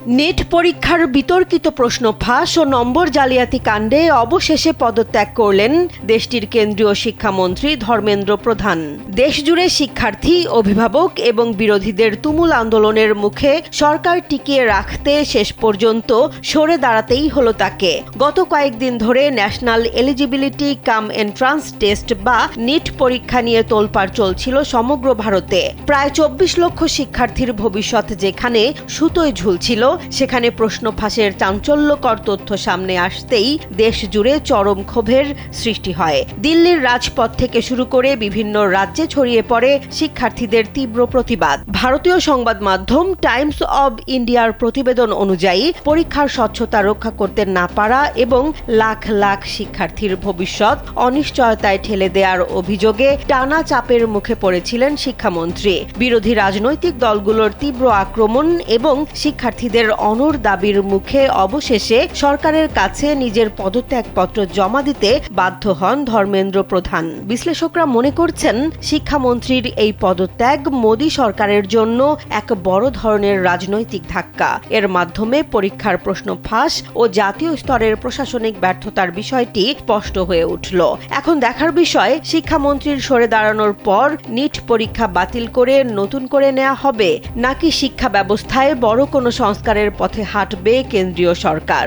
Net পরীক্ষার বিতর্কিত প্রশ্ন ফাঁস ও নম্বর জালিয়াতি কাণ্ডে অবশেষে পদত্যাগ করলেন দেশটির কেন্দ্রীয় শিক্ষামন্ত্রী ধর্মেন্দ্র প্রধান। দেশজুড়ে শিক্ষার্থী, অভিভাবক এবং বিরোধীদের তুমুল আন্দোলনের মুখে সরকার টিকিয়ে রাখতে শেষ পর্যন্ত সরে দাঁড়াতেই হলো তাকে। গত কয়েকদিন ধরে ন্যাশনাল এলিজিবিলিটি কাম এন্ট্রান্স টেস্ট বা নিট পরীক্ষা নিয়ে তোলপাড় চলছিল সমগ্র ভারতে। প্রায় 24 লক্ষ শিক্ষার্থীর ভবিষ্যৎ যেখানে সুতোয় ঝুলছিল, সেখানে প্রশ্ন ফাঁসের চাঞ্চল্যকর তথ্য সামনে আসতেই দেশ জুড়ে চরম ক্ষোভের সৃষ্টি হয়। দিল্লির রাজপথ থেকে শুরু করে বিভিন্ন রাজ্যে ছড়িয়ে পড়ে শিক্ষার্থীদের তীব্র প্রতিবাদ। ভারতীয় সংবাদ মাধ্যম টাইমস অব ইন্ডিয়ার প্রতিবেদন অনুযায়ী পরীক্ষার স্বচ্ছতা রক্ষা করতে না পারা এবং লাখ লাখ শিক্ষার্থীর ভবিষ্যৎ অনিশ্চয়তায় ঠেলে দেওয়ার অভিযোগে টানা চাপের মুখে পড়েছিলেন শিক্ষামন্ত্রী। বিরোধী রাজনৈতিক দলগুলোর তীব্র আক্রমণ এবং শিক্ষার্থীদের অনড় দাবির মুখে অবশেষে সরকারের কাছে নিজের পদত্যাগপত্র জমা দিতে বাধ্য হন ধর্মেন্দ্র প্রধান। বিশ্লেষকরা মনে করছেন, শিক্ষামন্ত্রীর এই পদত্যাগ মোদী সরকারের জন্য এক বড় ধরনের রাজনৈতিক ধাক্কা। এর মাধ্যমে পরীক্ষার প্রশ্ন ফাঁস ও জাতীয় স্তরের প্রশাসনিক ব্যর্থতার বিষয়টি স্পষ্ট হয়ে উঠল। এখন দেখার বিষয়, শিক্ষামন্ত্রীর সরে দাঁড়ানোর পর নিট পরীক্ষা বাতিল করে নতুন করে নেওয়া হবে নাকি শিক্ষা ব্যবস্থায় বড় কোনো সংস্কারের পথে হাঁটবে কেন্দ্রীয় সরকার।